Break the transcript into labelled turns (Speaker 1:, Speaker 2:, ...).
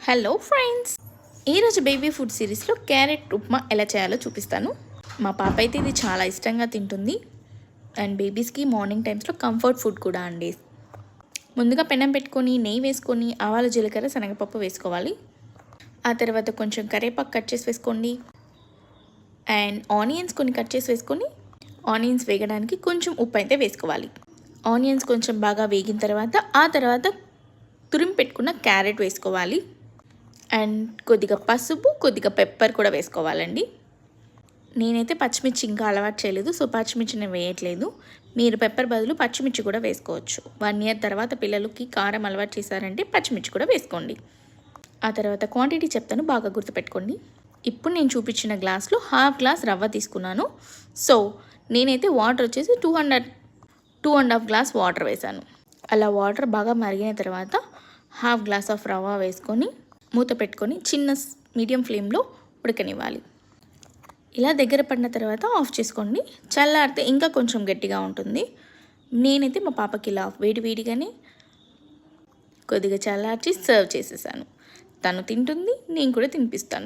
Speaker 1: Hello friends, ఈరోజు baby food సిరీస్లో carrot upma ఎలా చేయాలో చూపిస్తాను. మా పాప అయితే ఇది చాలా ఇష్టంగా తింటుంది అండ్ బేబీస్కి మార్నింగ్ టైమ్స్లో కంఫర్ట్ ఫుడ్ కూడా అండి. ముందుగా పెనం పెట్టుకొని నెయ్యి వేసుకొని ఆవాలు జీలకర్ర శనగపప్పు వేసుకోవాలి. ఆ తర్వాత కొంచెం కరివేపాకు కట్ చేసి వేసుకోండి అండ్ ఆనియన్స్ కొన్ని కట్ చేసి వేసుకొని ఆనియన్స్ వేగడానికి కొంచెం ఉప్పు అయితే వేసుకోవాలి. ఆనియన్స్ కొంచెం బాగా వేగిన తర్వాత తురిమి పెట్టుకున్న క్యారెట్ వేసుకోవాలి అండ్ కొద్దిగా పసుపు, కొద్దిగా పెప్పర్ కూడా వేసుకోవాలండి. నేనైతే పచ్చిమిర్చి ఇంకా అలవాటు చేయలేదు, సో పచ్చిమిర్చి నేను వేయట్లేదు. మీరు పెప్పర్ బదులు పచ్చిమిర్చి కూడా వేసుకోవచ్చు. 1 ఇయర్ తర్వాత పిల్లలకి కారం అలవాటు చేశారంటే పచ్చిమిర్చి కూడా వేసుకోండి. ఆ తర్వాత క్వాంటిటీ చెప్తాను, బాగా గుర్తుపెట్టుకోండి. ఇప్పుడు నేను చూపించిన గ్లాస్లో 1/2 గ్లాస్ రవ్వ తీసుకున్నాను. సో నేనైతే వాటర్ వచ్చేసి 2.5 గ్లాస్ వాటర్ వేసాను. అలా వాటర్ బాగా మరిగిన తర్వాత 1/2 గ్లాస్ ఆఫ్ రవ్వ వేసుకొని మూత పెట్టుకొని చిన్న మీడియం ఫ్లేమ్లో ఉడకనివ్వాలి. ఇలా దగ్గర పడిన తర్వాత ఆఫ్ చేసుకోండి. చల్లారితే ఇంకా కొంచెం గట్టిగా ఉంటుంది. నేనైతే మా పాపకి ఇలా వేడిగానే కొద్దిగా చల్లార్చి సర్వ్ చేసేసాను. తను తింటుంది, నేను కూడా తినిపిస్తాను.